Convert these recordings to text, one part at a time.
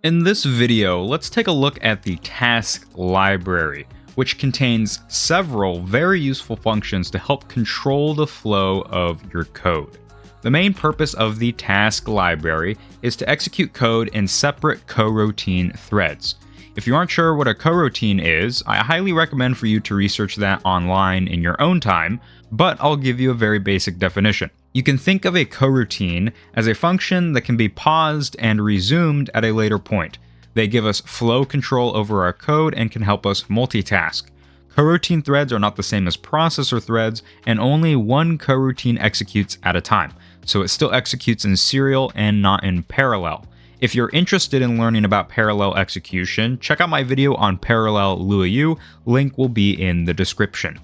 In this video, let's take a look at the Task Library, which contains several very useful functions to help control the flow of your code. The main purpose of the Task Library is to execute code in separate coroutine threads. If you aren't sure what a coroutine is, I highly recommend for you to research that online in your own time, but I'll give you a very basic definition. You can think of a coroutine as a function that can be paused and resumed at a later point. They give us flow control over our code and can help us multitask. Coroutine threads are not the same as processor threads, and only one coroutine executes at a time, so it still executes in serial and not in parallel. If you're interested in learning about parallel execution, check out my video on parallel Luau, link will be in the description.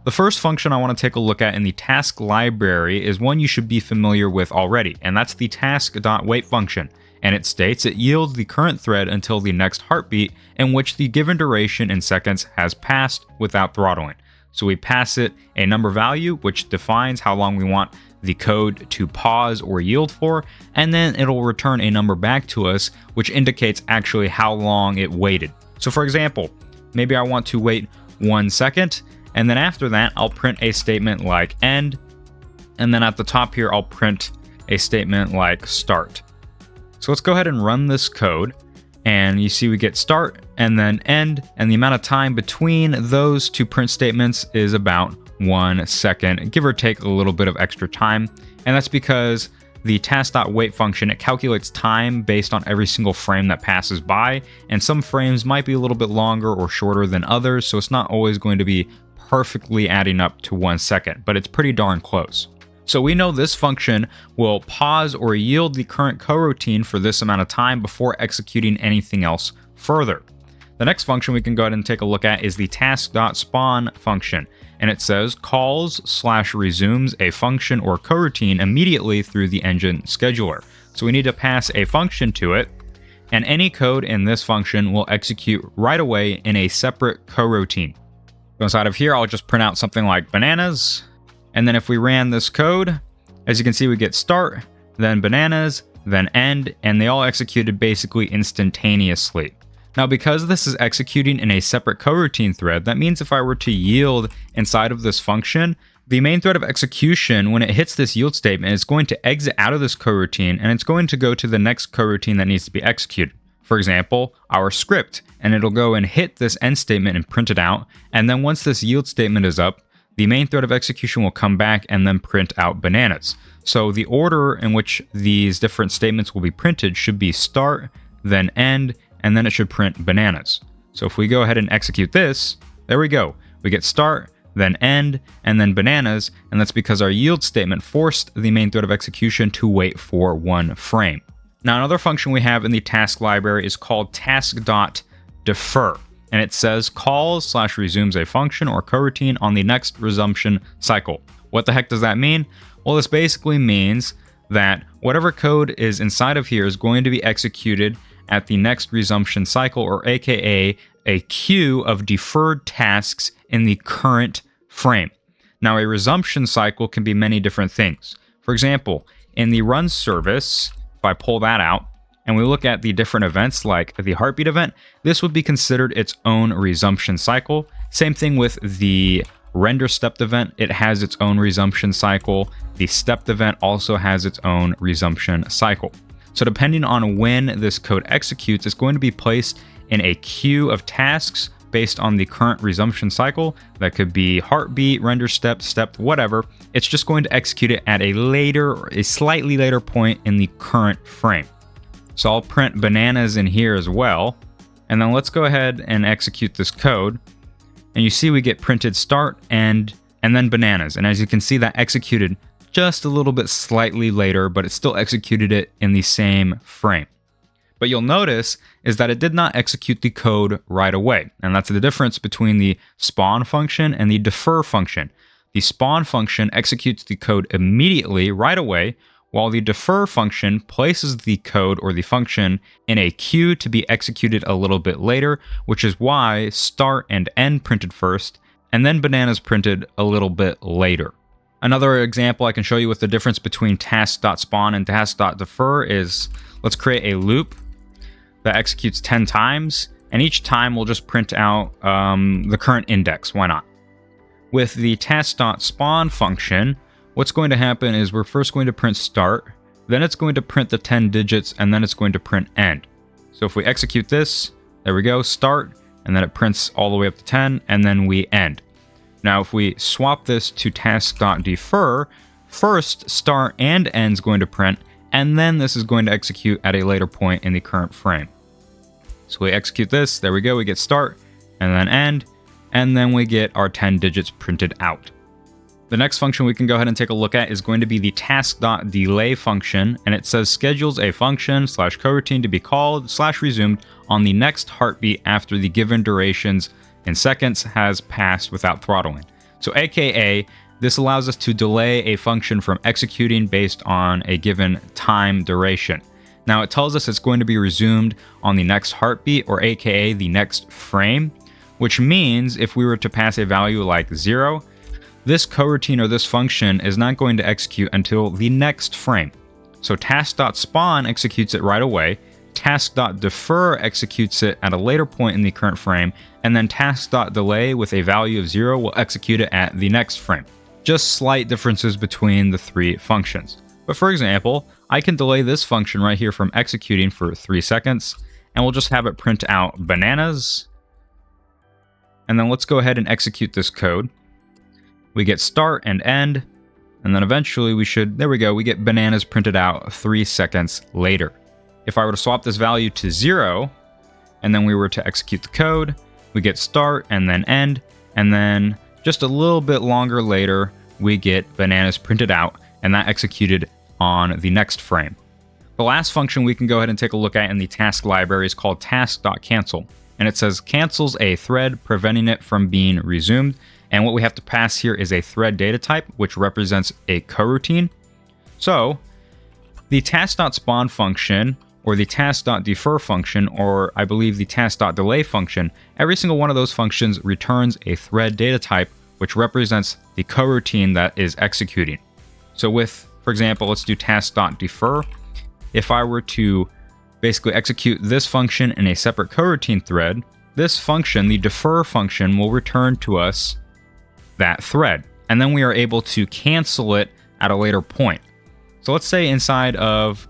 The first function I want to take a look at in the Task Library is one you should be familiar with already, and that's the Task.wait function. And it states it yields the current thread until the next heartbeat in which the given duration in seconds has passed without throttling. So we pass it a number value, which defines how long we want the code to pause or yield for, and then it'll return a number back to us, which indicates actually how long it waited. So for example, maybe I want to wait 1 second, and then after that, I'll print a statement like end, and then at the top here, I'll print a statement like start. So let's go ahead and run this code, and you see we get start and then end, and the amount of time between those two print statements is about 1 second, give or take a little bit of extra time, and that's because the Task.wait function, it calculates time based on every single frame that passes by, and some frames might be a little bit longer or shorter than others, so it's not always going to be perfectly adding up to 1 second, but it's pretty darn close. So we know this function will pause or yield the current coroutine for this amount of time before executing anything else further. The next function we can go ahead and take a look at is the Task.spawn function, and it says calls/resumes a function or coroutine immediately through the engine scheduler. So we need to pass a function to it, and any code in this function will execute right away in a separate coroutine. So inside of here, I'll just print out something like bananas. And then if we ran this code, as you can see, we get start, then bananas, then end, and they all executed basically instantaneously. Now, because this is executing in a separate coroutine thread, that means if I were to yield inside of this function, the main thread of execution, when it hits this yield statement, is going to exit out of this coroutine, and it's going to go to the next coroutine that needs to be executed. For example, our script, and it'll go and hit this end statement and print it out, and then once this yield statement is up, the main thread of execution will come back and then print out bananas. So the order in which these different statements will be printed should be start, then end, and then it should print bananas. So if we go ahead and execute this, there we go. We get start, then end, and then bananas, and that's because our yield statement forced the main thread of execution to wait for 1 frame. Now, another function we have in the Task Library is called Task.defer. And it says calls/resumes a function or coroutine on the next resumption cycle. What the heck does that mean? Well, this basically means that whatever code is inside of here is going to be executed at the next resumption cycle, or aka a queue of deferred tasks in the current frame. Now, a resumption cycle can be many different things. For example, in the run service, if I pull that out, and we look at the different events like the heartbeat event, this would be considered its own resumption cycle. Same thing with the render stepped event, it has its own resumption cycle. The stepped event also has its own resumption cycle. So depending on when this code executes, it's going to be placed in a queue of tasks based on the current resumption cycle. That could be heartbeat, render stepped, whatever. It's just going to execute it at a slightly later point in the current frame. So I'll print bananas in here as well. And then let's go ahead and execute this code. And you see we get printed start, end, and then bananas. And as you can see, that executed just a little bit slightly later, but it still executed it in the same frame. But you'll notice is that it did not execute the code right away. And that's the difference between the spawn function and the defer function. The spawn function executes the code immediately right away, while the defer function places the code or the function in a queue to be executed a little bit later, which is why start and end printed first, and then bananas printed a little bit later. Another example I can show you with the difference between Task.spawn and Task.defer is, let's create a loop. that executes 10 times, and each time we'll just print out the current index. Why not? With the Task.spawn function, what's going to happen is we're first going to print start, then it's going to print the 10 digits, and then it's going to print end. So if we execute this, there we go, start, and then it prints all the way up to 10, and then we end. Now if we swap this to Task.defer, first start and end is going to print, and then this is going to execute at a later point in the current frame. So we execute this, there we go, we get start, and then end, and then we get our 10 digits printed out. The next function we can go ahead and take a look at is going to be the Task.delay function, and it says schedules a function / coroutine to be called / resumed on the next heartbeat after the given durations in seconds has passed without throttling. So aka, this allows us to delay a function from executing based on a given time duration. Now it tells us it's going to be resumed on the next heartbeat, or aka the next frame, which means if we were to pass a value like 0, this coroutine or this function is not going to execute until the next frame. So Task.spawn executes it right away, Task.defer executes it at a later point in the current frame, and then Task.delay with a value of 0 will execute it at the next frame. Just slight differences between the three functions. But for example, I can delay this function right here from executing for 3 seconds, and we'll just have it print out bananas. And then let's go ahead and execute this code. We get start and end, and then eventually we get bananas printed out 3 seconds later. If I were to swap this value to 0, and then we were to execute the code, we get start and then end, and then just a little bit longer later, we get bananas printed out, and that executed on the next frame. The last function we can go ahead and take a look at in the task library is called Task.cancel, and it says cancels a thread, preventing it from being resumed. And what we have to pass here is a thread data type, which represents a coroutine. So the Task.spawn function, or the Task.defer function, or I believe the Task.delay function, every single one of those functions returns a thread data type, which represents the coroutine that is executing. So with, for example, let's do Task.defer. If I were to basically execute this function in a separate coroutine thread, this function, the defer function, will return to us that thread, and then we are able to cancel it at a later point. So let's say inside of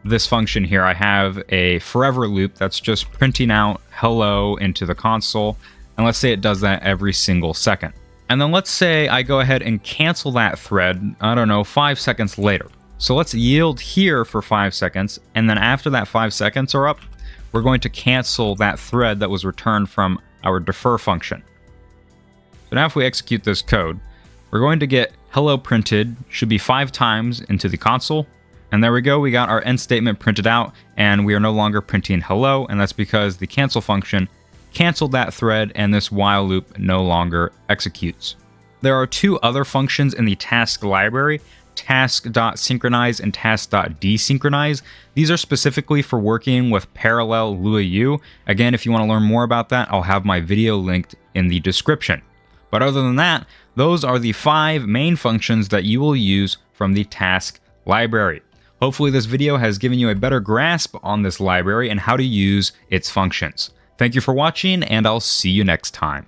this function here, I have a forever loop that's just printing out hello into the console, and let's say it does that every single second. And then let's say I go ahead and cancel that thread, 5 seconds later. So let's yield here for 5 seconds, and then after that 5 seconds are up, we're going to cancel that thread that was returned from our defer function. So now if we execute this code, we're going to get hello printed, should be 5 times into the console. And there we go, we got our end statement printed out, and we are no longer printing hello, and that's because the cancel function canceled that thread, and this while loop no longer executes. There are 2 other functions in the task library, Task.synchronize and Task.desynchronize. These are specifically for working with parallel Luau. Again, if you want to learn more about that, I'll have my video linked in the description. But other than that, those are the 5 main functions that you will use from the task library. Hopefully this video has given you a better grasp on this library and how to use its functions. Thank you for watching, and I'll see you next time.